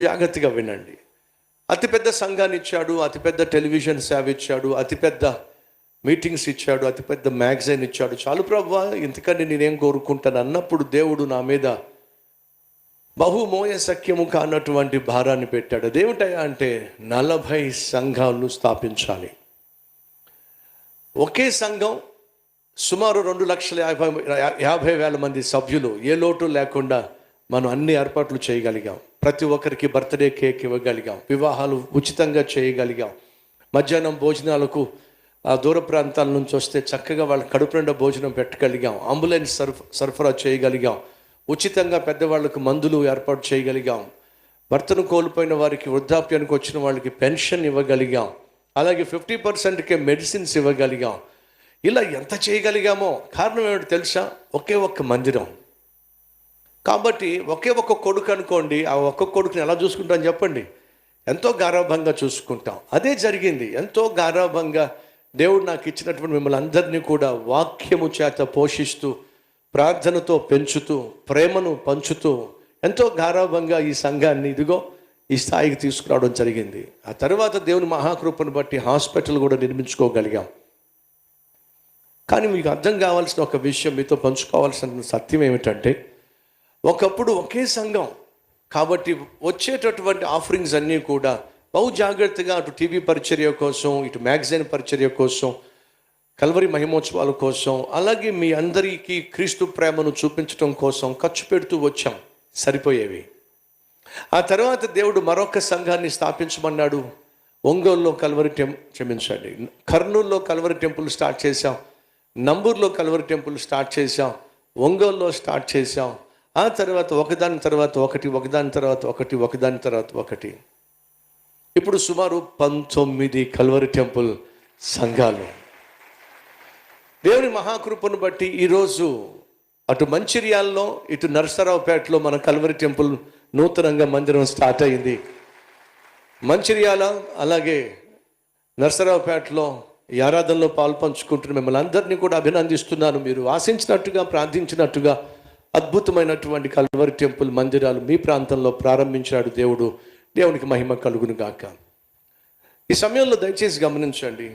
జాగ్రత్తగా వినండి. అతిపెద్ద సంఘాన్ని ఇచ్చాడు, అతిపెద్ద టెలివిజన్ సేవ ఇచ్చాడు, అతిపెద్ద మీటింగ్స్ ఇచ్చాడు, అతిపెద్ద మ్యాగజైన్ ఇచ్చాడు. చాలు ప్రభువా, ఇంతకంటే నేనేం కోరుకుంటాను అన్నప్పుడు దేవుడు నా మీద బహుమోయ సఖ్యము కానటువంటి భారాన్ని పెట్టాడు. అదేమిటయా అంటే 40 సంఘాలు స్థాపించాలి. ఒకే సంఘం సుమారు 2,50,000 మంది సభ్యులు, ఏ లోటు లేకుండా మనం అన్ని ఏర్పాట్లు చేయగలిగాం. ప్రతి ఒక్కరికి బర్త్డే కేక్ ఇవ్వగలిగాం, వివాహాలు ఉచితంగా చేయగలిగాం, మధ్యాహ్నం భోజనాలకు దూర ప్రాంతాల నుంచి వస్తే చక్కగా వాళ్ళ కడుపు నిండా భోజనం పెట్టగలిగాం, అంబులెన్స్ సరఫరా చేయగలిగాం, ఉచితంగా పెద్దవాళ్ళకు మందులు ఏర్పాటు చేయగలిగాం, భర్తను కోల్పోయిన వారికి, వృద్ధాప్యానికి వచ్చిన వాళ్ళకి పెన్షన్ ఇవ్వగలిగాం, అలాగే 50%కే మెడిసిన్స్ ఇవ్వగలిగాం. ఇలా ఎంత చేయగలిగామో కారణం ఏమిటో తెలుసా? ఒకే ఒక్క మందిరం. కాబట్టి ఒకే ఒక్క కొడుకు అనుకోండి, ఆ ఒక్క కొడుకుని ఎలా చూసుకుంటాం చెప్పండి? ఎంతో గారాభంగా చూసుకుంటాం. అదే జరిగింది. ఎంతో గారాభంగా దేవుడు నాకు ఇచ్చినటువంటి మిమ్మల్ని అందరినీ కూడా వాక్యము చేత పోషిస్తూ, ప్రార్థనతో పెంచుతూ, ప్రేమను పంచుతూ, ఎంతో గారాభంగా ఈ సంఘాన్ని ఇదిగో ఈ స్థాయికి తీసుకురావడం జరిగింది. ఆ తర్వాత దేవుని మహాకృపను బట్టి హాస్పిటల్ కూడా నిర్మించుకోగలిగాం. కానీ మీకు అర్థం కావాల్సిన ఒక విషయం, మీతో పంచుకోవాల్సిన సత్యం ఏమిటంటే, ఒకప్పుడు ఒకే సంఘం కాబట్టి వచ్చేటటువంటి ఆఫరింగ్స్ అన్నీ కూడా బహు జాగ్రత్తగా అటు టీవీ పరిచర్య కోసం, ఇటు మ్యాగజైన్ పరిచర్య కోసం, కల్వరి మహిమోత్సవాల కోసం, అలాగే మీ అందరికీ క్రీస్తు ప్రేమను చూపించడం కోసం ఖర్చు పెడుతూ వచ్చాం. సరిపోయేవి. ఆ తర్వాత దేవుడు మరొక సంఘాన్ని స్థాపించమన్నాడు. ఒంగోలులో కల్వరి కర్నూలులో కల్వరి టెంపుల్ స్టార్ట్ చేశాం, నంబూరులో కల్వరి టెంపుల్ స్టార్ట్ చేశాం, ఒంగోలులో స్టార్ట్ చేశాం. ఆ తర్వాత ఒకదాని తర్వాత ఒకటి, ఒకదాని తర్వాత ఒకటి, ఒకదాని తర్వాత ఒకటి. ఇప్పుడు సుమారు 19 కల్వరి టెంపుల్ సంఘాలు. దేవుని మహాకృపను బట్టి ఈరోజు అటు మంచిర్యాలలో, ఇటు నరసరావుపేటలో మన కల్వరి టెంపుల్ నూతనంగా మందిరం స్టార్ట్ అయింది. మంచిర్యాల అలాగే నరసరావుపేటలో ఈ ఆరాధనలో పాలు పంచుకుంటున్న మిమ్మల్ని అందరినీ కూడా అభినందిస్తున్నాను. మీరు ఆశించినట్టుగా, ప్రార్థించినట్టుగా అద్భుతమైనటువంటి కల్వరి టెంపుల్ మందిరాలు మీ ప్రాంతంలో ప్రారంభించాడు దేవుడు. దేవునికి మహిమ కలుగును గాక. ఈ సమయంలో దయచేసి గమనించండి,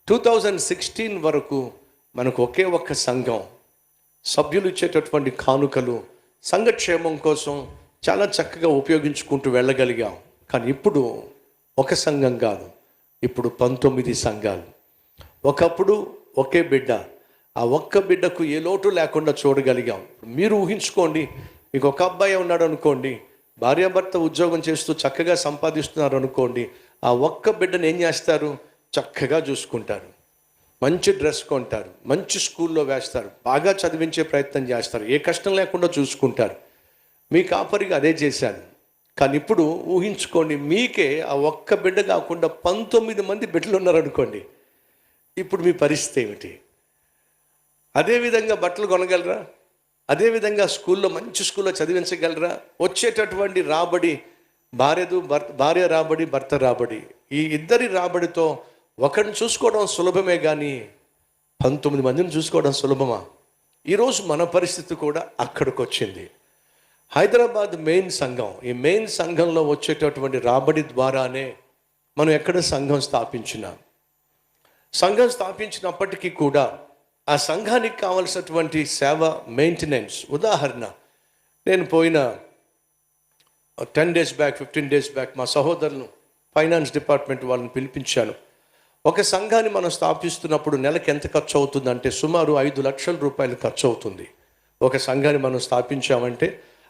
2016 వరకు మనకు ఒకే ఒక్క సంఘం, సభ్యులు ఇచ్చేటటువంటి కానుకలు సంఘక్షేమం కోసం చాలా చక్కగా ఉపయోగించుకుంటూ వెళ్ళగలిగాం. కానీ ఇప్పుడు ఒక సంఘం కాదు, ఇప్పుడు 19 సంఘాలు. ఒకప్పుడు ఒకే బిడ్డ, ఆ ఒక్క బిడ్డకు ఏ లోటు లేకుండా చూడగలిగాం. మీరు ఊహించుకోండి, మీకు ఒక అబ్బాయి ఉన్నాడు అనుకోండి, భార్యాభర్త ఉద్యోగం చేస్తూ చక్కగా సంపాదిస్తున్నారు అనుకోండి, ఆ ఒక్క బిడ్డను ఏం చేస్తారు? చక్కగా చూసుకుంటారు, మంచి డ్రెస్ కొంటారు, మంచి స్కూల్లో వేస్తారు, బాగా చదివించే ప్రయత్నం చేస్తారు, ఏ కష్టం లేకుండా చూసుకుంటారు. మీ కాపరికి అదే చేశాను. కానీ ఇప్పుడు ఊహించుకోండి, మీకే ఆ ఒక్క బిడ్డ కాకుండా 19 మంది బిడ్డలు ఉన్నారనుకోండి, ఇప్పుడు మీ పరిస్థితి ఏమిటి? అదేవిధంగా బట్టలు కొనగలరా? అదేవిధంగా స్కూల్లో మంచి స్కూల్లో చదివించగలరా? వచ్చేటటువంటి రాబడి, భార్య రాబడి, భర్త రాబడి, ఈ ఇద్దరి రాబడితో ఒకరిని చూసుకోవడం సులభమే కానీ 19 మందిని చూసుకోవడం సులభమా? ఈరోజు మన పరిస్థితి కూడా అక్కడికి వచ్చింది. హైదరాబాద్ మెయిన్ సంఘం, ఈ మెయిన్ సంఘంలో వచ్చేటటువంటి రాబడి ద్వారానే మనం ఎక్కడ సంఘం స్థాపించినప్పటికీ కూడా ఆ సంఘానికి కావలసినటువంటి సేవ, మెయింటెనెన్స్. ఉదాహరణ, నేను పోయిన 10 days బ్యాక్, 15 days బ్యాక్ మా సహోదరులను ఫైనాన్స్ డిపార్ట్మెంట్ వాళ్ళని పిలిపించాను. ఒక సంఘాన్ని మనం స్థాపిస్తున్నప్పుడు నెలకు ఎంత ఖర్చు అవుతుందంటే సుమారు 5 లక్షల రూపాయలు ఖర్చు అవుతుంది. ఒక సంఘాన్ని మనం స్థాపించామంటే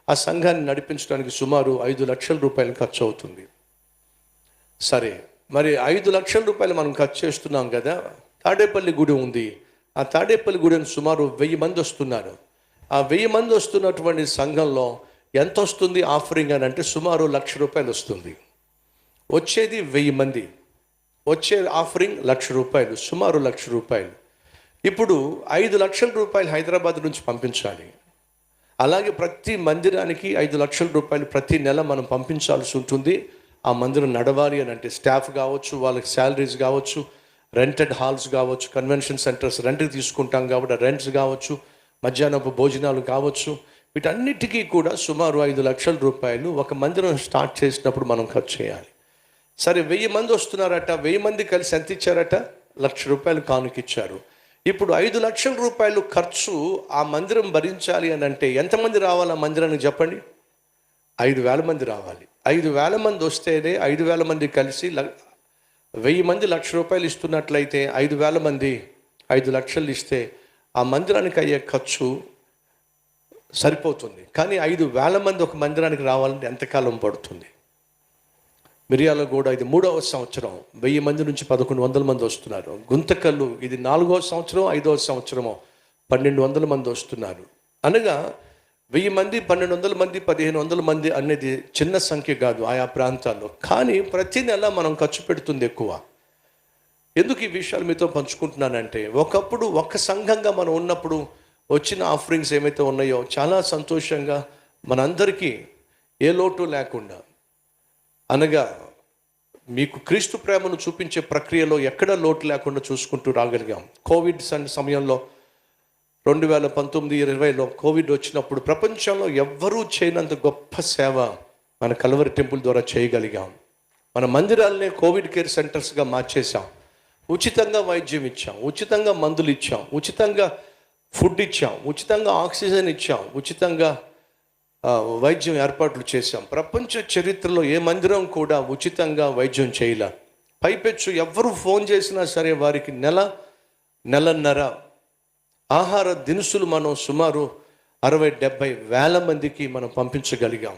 ఆ సంఘాన్ని నడిపించడానికి సుమారు 5 లక్షల రూపాయలు ఖర్చు అవుతుంది. సరే, మరి 5 లక్షల రూపాయలు మనం ఖర్చు చేస్తున్నాం కదా. తాడేపల్లి గుడి ఉంది. ఆ తాడేపల్లి గుడిని సుమారు 1000 మంది వస్తున్నారు. ఆ 1000 మంది వస్తున్నటువంటి సంఘంలో ఎంత వస్తుంది ఆఫరింగ్ అని అంటే సుమారు 1,00,000 రూపాయలు వస్తుంది. వచ్చేది 1000 మంది, వచ్చే ఆఫరింగ్ 1,00,000 రూపాయలు, సుమారు 1,00,000 రూపాయలు. ఇప్పుడు 5 లక్షల రూపాయలు హైదరాబాద్ నుంచి పంపించాలి. అలాగే ప్రతి మందిరానికి 5 లక్షల రూపాయలు ప్రతి నెల మనం పంపించాల్సి ఉంటుంది. ఆ మందిరం నడవాలి అని అంటే స్టాఫ్ కావచ్చు, వాళ్ళకి శాలరీస్ కావచ్చు, రెంటెడ్ హాల్స్ కావచ్చు, కన్వెన్షన్ సెంటర్స్ రెంట్కి తీసుకుంటాం కాబట్టి రెంట్స్ కావచ్చు, మధ్యాహ్నపు భోజనాలు కావచ్చు, వీటన్నిటికీ కూడా సుమారు 5 లక్షల రూపాయలు ఒక మందిరం స్టార్ట్ చేసినప్పుడు మనం ఖర్చు చేయాలి. సరే, 1000 మంది వస్తున్నారట. 1000 మంది కలిసి ఎంత ఇచ్చారట? 1,00,000 రూపాయలు కానుకిచ్చారు. ఇప్పుడు 5 లక్షల రూపాయలు ఖర్చు ఆ మందిరం భరించాలి అని అంటే ఎంతమంది రావాలి ఆ మందిరానికి చెప్పండి? 5,000 మంది రావాలి. 5,000 మంది వస్తేనే 5,000 మంది కలిసి 1000 మంది 1,00,000 రూపాయలు ఇస్తున్నట్లయితే 5,000 మంది 5 లక్షలు ఇస్తే ఆ మందిరానికి అయ్యే ఖర్చు సరిపోతుంది. కానీ 5,000 మంది ఒక మందిరానికి రావాలంటే ఎంతకాలం పడుతుంది? మిర్యాలగూడ ఇది 3వ సంవత్సరం, 1000 మంది నుంచి 1,100 మంది వస్తున్నారు. గుంతకల్లు ఇది 4వ సంవత్సరం, 5వ సంవత్సరమో 1,200 మంది వస్తున్నారు. అనగా 1000 మంది, 1,200 మంది, 1,500 మంది అనేది చిన్న సంఖ్య కాదు ఆయా ప్రాంతాల్లో. కానీ ప్రతి నెల మనం ఖర్చు పెడుతుంది ఎక్కువ. ఎందుకు ఈ విషయాలు మీతో పంచుకుంటున్నానంటే, ఒకప్పుడు ఒక్క సంఘంగా మనం ఉన్నప్పుడు వచ్చిన ఆఫరింగ్స్ ఏమైతే ఉన్నాయో చాలా సంతోషంగా మనందరికీ ఏ లోటు లేకుండా, అనగా మీకు క్రీస్తు ప్రేమను చూపించే ప్రక్రియలో ఎక్కడ లోటు లేకుండా చూసుకుంటూ రాగలిగాం. కోవిడ్ సమయంలో 2019-20లో కోవిడ్ వచ్చినప్పుడు ప్రపంచంలో ఎవ్వరూ చేయనంత గొప్ప సేవ మన కల్వరి టెంపుల్ ద్వారా చేయగలిగాం. మన మందిరాలనే కోవిడ్ కేర్ సెంటర్స్గా మార్చేసాం. ఉచితంగా వైద్యం ఇచ్చాం, ఉచితంగా మందులు ఇచ్చాం, ఉచితంగా ఫుడ్ ఇచ్చాం, ఉచితంగా ఆక్సిజన్ ఇచ్చాం, ఉచితంగా వైద్యం ఏర్పాట్లు చేశాం. ప్రపంచ చరిత్రలో ఏ మందిరం కూడా ఉచితంగా వైద్యం చేయలే. పైపెచ్చు ఎవరు ఫోన్ చేసినా సరే వారికి నెలన్నర ఆహార దినుసులు మనం సుమారు 60-70 వేల మందికి మనం పంపించగలిగాం.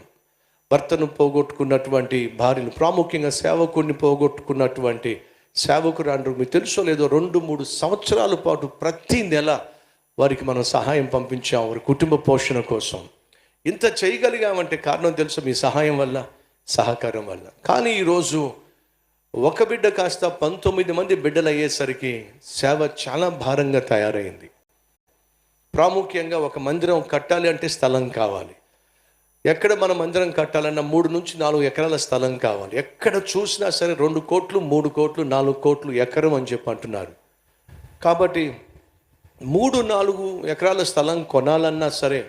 భర్తను పోగొట్టుకున్నటువంటి భార్యలు, ప్రాముఖ్యంగా సేవకుడిని పోగొట్టుకున్నటువంటి సేవకురాండ్రు, మీకు తెలుసో లేదో 2-3 సంవత్సరాల పాటు ప్రతి నెల వారికి మనం సహాయం పంపించాం వారి కుటుంబ పోషణ కోసం. ఇంత చేయగలిగామంటే కారణం తెలుసు, మీ సహాయం వల్ల, సహకారం వల్ల. కానీ ఈరోజు ఒక బిడ్డ కాస్త 19 మంది బిడ్డలు అయ్యేసరికి సేవ చాలా భారంగా తయారైంది. ప్రాముఖ్యంగా ఒక మందిరం కట్టాలి అంటే స్థలం కావాలి. ఎక్కడ మన మందిరం కట్టాలన్నా 3-4 ఎకరాల స్థలం కావాలి. ఎక్కడ చూసినా సరే 2 కోట్లు, 3 కోట్లు, 4 కోట్లు ఎకరం అని చెప్పి అంటున్నారు. కాబట్టి 3-4 ఎకరాల స్థలం కొనాలన్నా సరే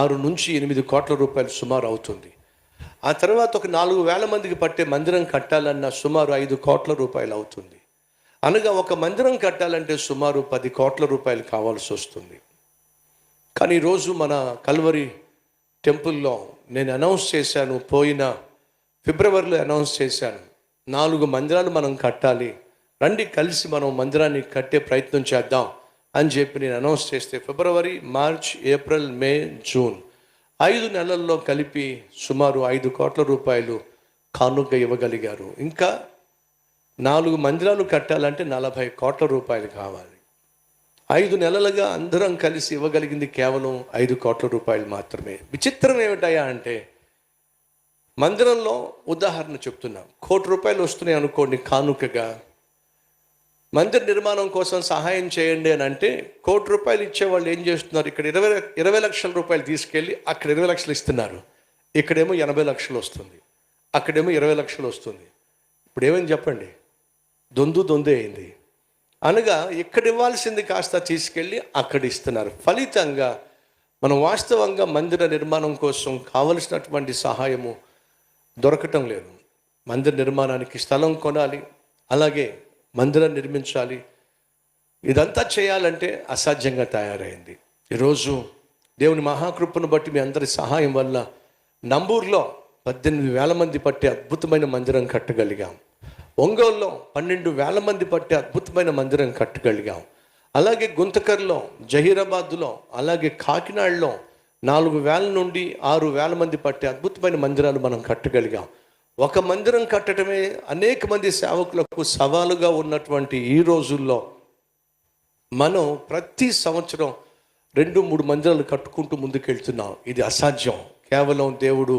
6-8 కోట్ల రూపాయలు సుమారు అవుతుంది. ఆ తర్వాత ఒక 4,000 మందికి పట్టే మందిరం కట్టాలన్నా సుమారు 5 కోట్ల రూపాయలు అవుతుంది. అనగా ఒక మందిరం కట్టాలంటే సుమారు 10 కోట్ల రూపాయలు కావాల్సి వస్తుంది. కానీ ఈరోజు మన కల్వరి టెంపుల్లో నేను అనౌన్స్ చేశాను, పోయిన ఫిబ్రవరిలో అనౌన్స్ చేశాను, 4 మందిరాలు మనం కట్టాలి, రండి కలిసి మనం మందిరాన్ని కట్టే ప్రయత్నం చేద్దాం అని చెప్పి నేను అనౌన్స్ చేస్తే ఫిబ్రవరి, మార్చ్, ఏప్రిల్, మే, జూన్ 5 నెలల్లో కలిపి సుమారు 5 కోట్ల రూపాయలు కానుక ఇవ్వగలిగారు. ఇంకా 4 మందిరాలు కట్టాలంటే 40 కోట్ల రూపాయలు కావాలి. 5 నెలలుగా అందరం కలిసి ఇవ్వగలిగింది కేవలం 5 కోట్ల రూపాయలు మాత్రమే. విచిత్రం ఏమిటయా అంటే, మందిరంలో ఉదాహరణ చెప్తున్నా, 1 కోటి రూపాయలు వస్తున్నాయి అనుకోండి కానుకగా, మందిర నిర్మాణం కోసం సహాయం చేయండి అని అంటే 1 కోటి రూపాయలు ఇచ్చేవాళ్ళు ఏం చేస్తున్నారు, ఇక్కడ 20 లక్షల రూపాయలు తీసుకెళ్ళి అక్కడ 20 లక్షలు ఇస్తున్నారు. ఇక్కడేమో 80 లక్షలు వస్తుంది, అక్కడేమో 20 లక్షలు వస్తుంది. ఇప్పుడు ఏమని చెప్పండి, దొందే అయింది. అనగా ఇక్కడ ఇవ్వాల్సింది కాస్త తీసుకెళ్ళి అక్కడ ఇస్తున్నారు. ఫలితంగా మనం వాస్తవంగా మందిర నిర్మాణం కోసం కావలసినటువంటి సహాయము దొరకటం లేదు. మందిర నిర్మాణానికి స్థలం కొనాలి, అలాగే మందిరం నిర్మించాలి. ఇదంతా చేయాలంటే అసాధ్యంగా తయారైంది. ఈరోజు దేవుని మహాకృపను బట్టి మీ అందరి సహాయం వల్ల నంబూరులో 18,000 మంది పట్టే అద్భుతమైన మందిరం కట్టగలిగాం. ఒంగోలులో 12,000 మంది పట్టే అద్భుతమైన మందిరం కట్టగలిగాం. అలాగే గుంతకర్లో, జహీరాబాద్లో, అలాగే కాకినాడలో 4,000 నుండి 6,000 మంది పట్టే అద్భుతమైన మందిరాలు మనం కట్టగలిగాం. ఒక మందిరం కట్టడమే అనేక మంది సేవకులకు సవాలుగా ఉన్నటువంటి ఈ రోజుల్లో మనం ప్రతి సంవత్సరం 2-3 మందిరాలు కట్టుకుంటూ ముందుకెళ్తున్నాం. ఇది అసాధ్యం. కేవలం దేవుడు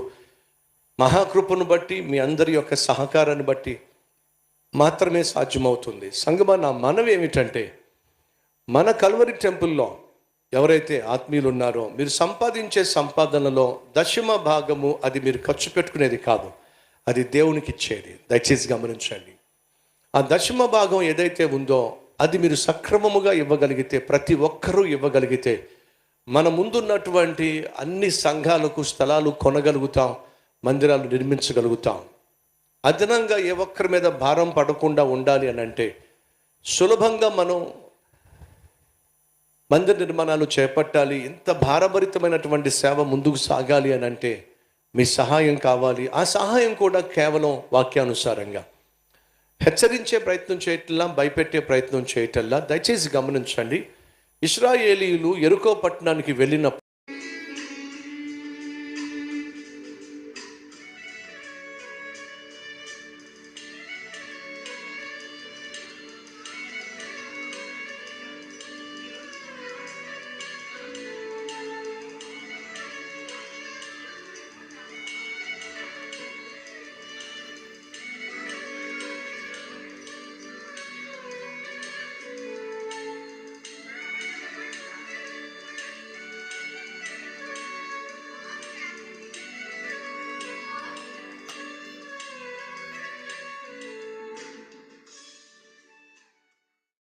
మహాకృపను బట్టి, మీ అందరి యొక్క సహకారాన్ని బట్టి మాత్రమే సాధ్యమవుతుంది. సంగమా, నా మనవి ఏమిటంటే, మన కల్వరి టెంపుల్లో ఎవరైతే ఆత్మీయులు ఉన్నారో, మీరు సంపాదించే సంపాదనలో దశమ భాగము అది మీరు ఖర్చు పెట్టుకునేది కాదు, అది దేవునికి ఇచ్చేది. దయచేసి గమనించండి. ఆ దశమ భాగం ఏదైతే ఉందో అది మీరు సక్రమముగా ఇవ్వగలిగితే, ప్రతి ఒక్కరూ ఇవ్వగలిగితే, మన ముందున్నటువంటి అన్ని సంఘాలకు స్థలాలు కొనగలుగుతాం, మందిరాలు నిర్మించగలుగుతాం. అదనంగా ఏ ఒక్కరి మీద భారం పడకుండా ఉండాలి అని అంటే, సులభంగా మనం మందిర నిర్మాణాలు చేపట్టాలి, ఇంత భారభరితమైనటువంటి సేవ ముందుకు సాగాలి అని అంటే మీ సహాయం కావాలి. ఆ సహాయం కూడా కేవలం వాక్యానుసారంగా. హెచ్చరించే ప్రయత్నం చేయటల్లా, భయపెట్టే ప్రయత్నం చేయటల్లా. దయచేసి గమనించండి. ఇశ్రాయేలీయులు యెరికో పట్టణానికి వెళ్ళినప్పుడు